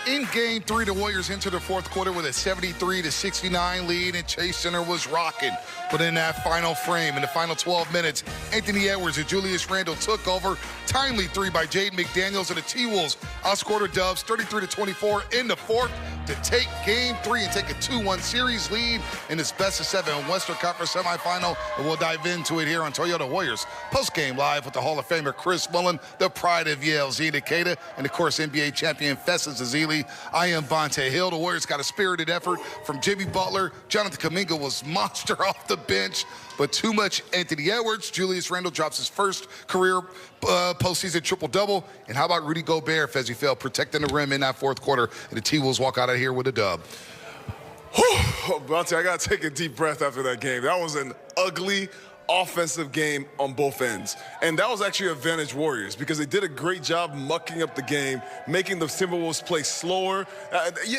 In Game 3, the Warriors entered the fourth quarter with a 73-69 lead, and Chase Center was rocking. But in that final frame, in the final 12 minutes, Anthony Edwards and Julius Randle took over. Timely three by Jaden McDaniels, and the T-Wolves outscored the Dubs 33-24 in the fourth to take Game 3 and take a 2-1 series lead in this best-of-7 Western Conference semifinal. And we'll dive into it here on Toyota Warriors Postgame Live with the Hall of Famer Chris Mullin, the pride of Yale, Z Decatur, and of course NBA champion Festus Ezeli. I am Bonte Hill. The Warriors got a spirited effort from Jimmy Butler. Jonathan Kuminga was monster off the bench, but too much Anthony Edwards. Julius Randle drops his first career postseason triple-double. And how about Rudy Gobert, as he fell, protecting the rim in that fourth quarter, and the T-Wolves walk out of here with a dub. Oh, Bonte, I got to take a deep breath after that game. That was an ugly offensive game on both ends. And that was actually advantage Warriors because they did a great job mucking up the game, making the Timberwolves play slower.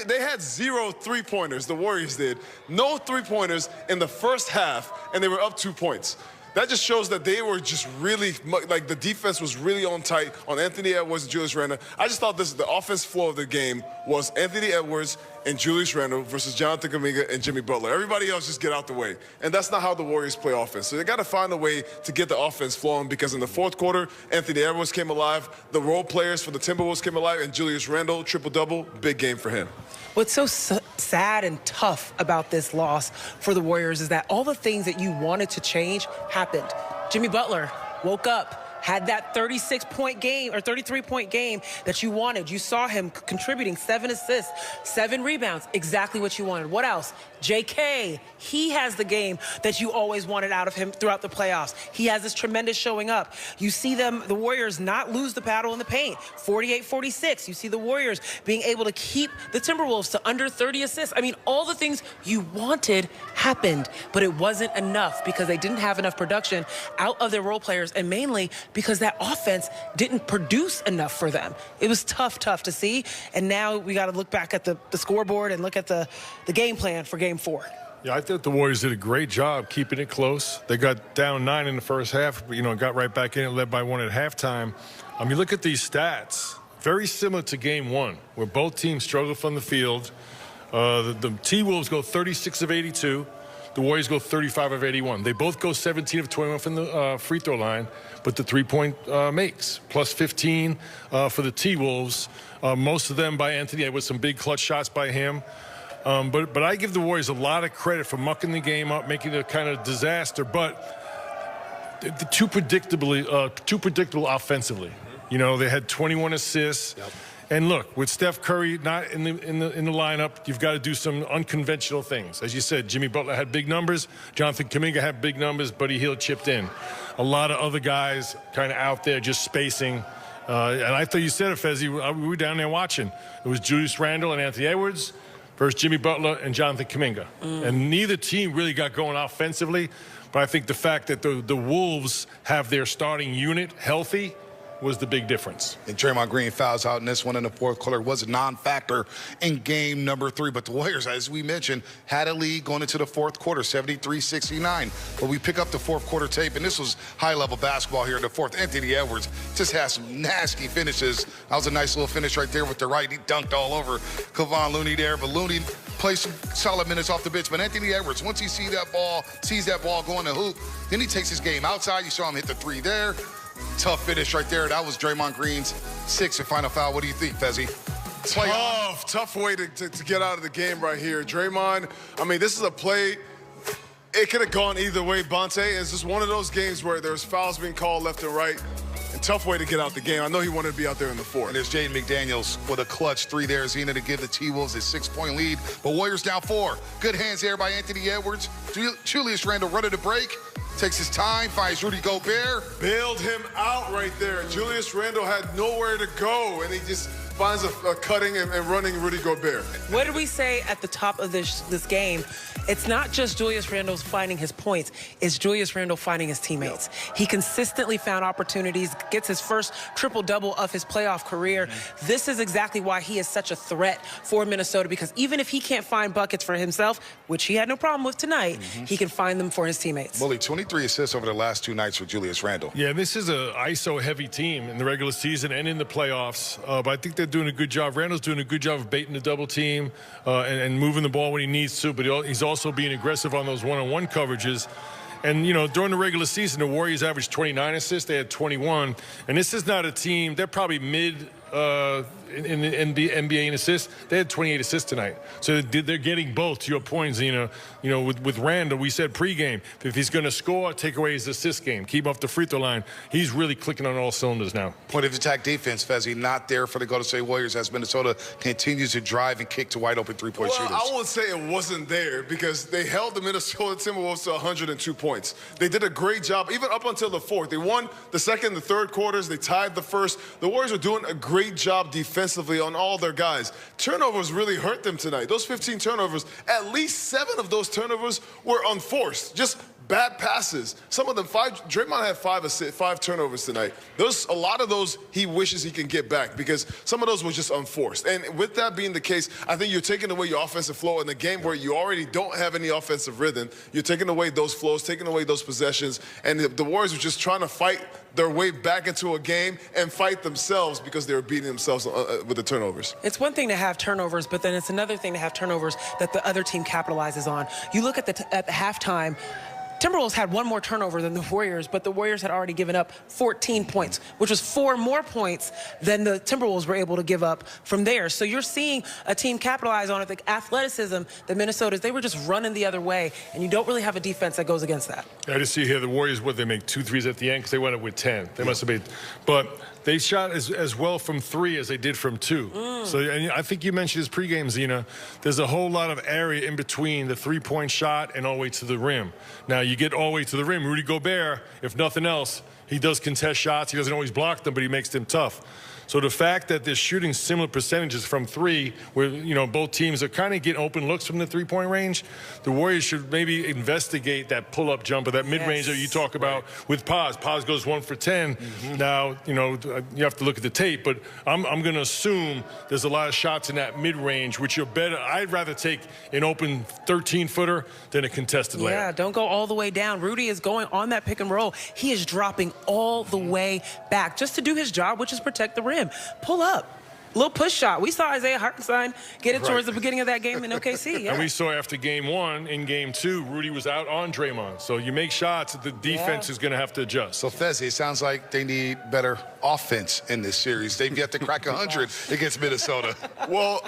They had 0 3-pointers, the Warriors did. No 3-pointers in the first half, and they were up 2 points. That just shows that they were just really, like the defense was really on tight on Anthony Edwards and Julius Randle. I just thought the offense flow of the game was Anthony Edwards and Julius Randle versus Jonathan Kuminga and Jimmy Butler. Everybody else just get out the way. And that's not how the Warriors play offense. So they got to find a way to get the offense flowing because in the fourth quarter, Anthony Edwards came alive, the role players for the Timberwolves came alive, and Julius Randle, triple-double, big game for him. What's so sad and tough about this loss for the Warriors is that all the things that you wanted to change happened. Jimmy Butler woke up, had that 36-point game or 33-point game that you wanted. You saw him contributing 7 assists, 7 rebounds, exactly what you wanted. What else? JK, he has the game that you always wanted out of him throughout the playoffs. He has this tremendous showing up. You see them, the Warriors, not lose the battle in the paint, 48-46. You see the Warriors being able to keep the Timberwolves to under 30 assists. I mean, all the things you wanted happened, but it wasn't enough because they didn't have enough production out of their role players, and mainly because that offense didn't produce enough for them. It was tough to see, and now we got to look back at the scoreboard and look at the game plan for Game 4. Yeah, I thought the Warriors did a great job keeping it close. They got down 9 in the first half, but, got right back in it, led by 1 at halftime. You look at these stats, very similar to Game 1, where both teams struggled from the field. The T-Wolves go 36 of 82. The Warriors go 35 of 81. They both go 17 of 21 from the free throw line, but the three-point makes, plus 15 for the T-Wolves. Most of them by Anthony Edwards, some big clutch shots by him. But I give the Warriors a lot of credit for mucking the game up, making it a kind of disaster, but too predictable offensively. They had 21 assists. Yep. And look, with Steph Curry not in the lineup, you've got to do some unconventional things. As you said, Jimmy Butler had big numbers. Jonathan Kuminga had big numbers. Buddy Hield chipped in. A lot of other guys kind of out there just spacing. And I thought you said it, Fezzi. We were down there watching. It was Julius Randle and Anthony Edwards versus Jimmy Butler and Jonathan Kuminga. And neither team really got going offensively. But I think the fact that the Wolves have their starting unit healthy was the big difference. And Draymond Green fouls out in this one in the fourth quarter. Was a non-factor in game number 3. But the Warriors, as we mentioned, had a lead going into the fourth quarter, 73-69. But we pick up the fourth quarter tape, and this was high-level basketball here in the fourth. Anthony Edwards just has some nasty finishes. That was a nice little finish right there with the right. He dunked all over Kevon Looney there. But Looney plays some solid minutes off the bench. But Anthony Edwards, once he sees that ball go in the hoop, then he takes his game outside. You saw him hit the 3 there. Tough finish right there. That was Draymond Green's 6th and final foul. What do you think, Fezzi? Tough way to get out of the game right here. Draymond, this is a play. It could have gone either way, Bonte. It's just one of those games where there's fouls being called left and right. And tough way to get out the game. I know he wanted to be out there in the fourth. And there's Jaden McDaniels with a clutch 3 there, Zena, to give the T-Wolves a 6-point lead. But Warriors down 4. Good hands there by Anthony Edwards. Julius Randle running the break. Takes his time, finds Rudy Gobert. Bailed him out right there. Julius Randle had nowhere to go, and he just finds a cutting and running Rudy Gobert. What did we say at the top of this game? It's not just Julius Randle finding his points. It's Julius Randle finding his teammates. He consistently found opportunities, gets his first triple-double of his playoff career. This is exactly why he is such a threat for Minnesota, because even if he can't find buckets for himself, which he had no problem with tonight, he can find them for his teammates. Bully, 23 assists over the last 2 nights for Julius Randle. Yeah, this is an ISO-heavy team in the regular season and in the playoffs. But I think they're doing a good job. Randle's doing a good job of baiting the double team and moving the ball when he needs to, but he's also being aggressive on those one-on-one coverages. And, you know, during the regular season, the Warriors averaged 29 assists. They had 21. And this is not a team. They're probably mid in the NBA in assists. They had 28 assists tonight. So they're getting both, to your point, Zena. You know, with Randle, we said pregame, if he's going to score, take away his assist game, keep him off the free throw line. He's really clicking on all cylinders now. Point of attack defense, Fezzi, not there for the Golden State Warriors as Minnesota continues to drive and kick to wide open three-point shooters. I would say it wasn't there because they held the Minnesota Timberwolves to 102 points. They did a great job, even up until the fourth. They won the second, the third quarters. They tied the first. The Warriors are doing a great job defensively on all their guys. Turnovers really hurt them tonight. Those 15 turnovers, at least 7 of those turnovers were unforced. Just bad passes. Some of them, Draymond had 5 turnovers tonight. A lot of those he wishes he can get back because some of those were just unforced. And with that being the case, I think you're taking away your offensive flow in the game where you already don't have any offensive rhythm. You're taking away those flows, taking away those possessions, and the Warriors were just trying to fight their way back into a game and fight themselves because they were beating themselves with the turnovers. It's one thing to have turnovers, but then it's another thing to have turnovers that the other team capitalizes on. You look at the halftime, Timberwolves had 1 more turnover than the Warriors, but the Warriors had already given up 14 points, which was 4 more points than the Timberwolves were able to give up from there. So you're seeing a team capitalize on it. The athleticism, the Minnesotas, they were just running the other way, and you don't really have a defense that goes against that. I just see here the Warriors, they make 2 threes at the end because they went up with 10. They must have made, but they shot as well from 3 as they did from 2. So and I think you mentioned his pregame, Zena. There's a whole lot of area in between the three-point shot and all the way to the rim. Now, you get all the way to the rim. Rudy Gobert, if nothing else, he does contest shots. He doesn't always block them, but he makes them tough. So the fact that they're shooting similar percentages from 3, where, you know, both teams are kind of getting open looks from the three-point range, the Warriors should maybe investigate that pull-up jumper, that mid-range that you talk about with Paz. Paz goes 1 for 10. Now, you know, you have to look at the tape, but I'm going to assume there's a lot of shots in that mid-range, which you're better. I'd rather take an open 13-footer than a contested layup. Yeah, don't go all the way down. Rudy is going on that pick and roll. He is dropping all the way back just to do his job, which is protect the rim. Pull up. Little push shot. We saw Isaiah Hartenstein get it towards the beginning of that game in OKC. Yeah. And we saw after game 1, in game 2, Rudy was out on Draymond. So you make shots, the defense is going to have to adjust. So, Fezzi, it sounds like they need better offense in this series. They've yet to crack 100 against Minnesota. Well,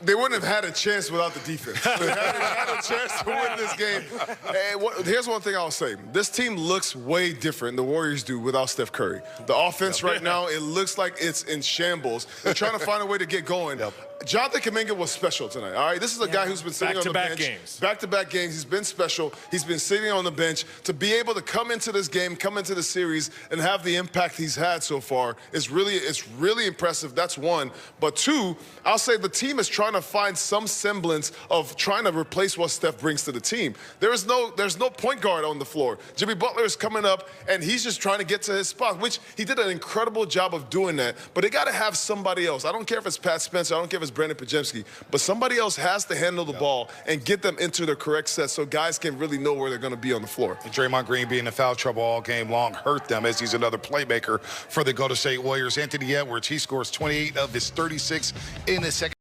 they wouldn't have had a chance without the defense. They had a chance to win this game. And here's one thing I'll say. This team looks way different than the Warriors do without Steph Curry. The offense right now, it looks like it's in shambles. They're trying to find a way to get going. Jonathan Kuminga was special tonight, all right? This is a guy who's been sitting on the bench. Back-to-back games. He's been special. He's been sitting on the bench. To be able to come into this game, come into the series, and have the impact he's had so far is really impressive. That's 1. But 2, I'll say the team is trying to find some semblance of trying to replace what Steph brings to the team. There's no point guard on the floor. Jimmy Butler is coming up, and he's just trying to get to his spot, which he did an incredible job of doing that. But they got to have somebody else. I don't care if it's Pat Spencer. I don't care if it's Brandon Pajemski, but somebody else has to handle the ball and get them into the correct set so guys can really know where they're going to be on the floor. And Draymond Green being in foul trouble all game long hurt them as he's another playmaker for the Golden State Warriors. Anthony Edwards, he scores 28 of his 36 in the second.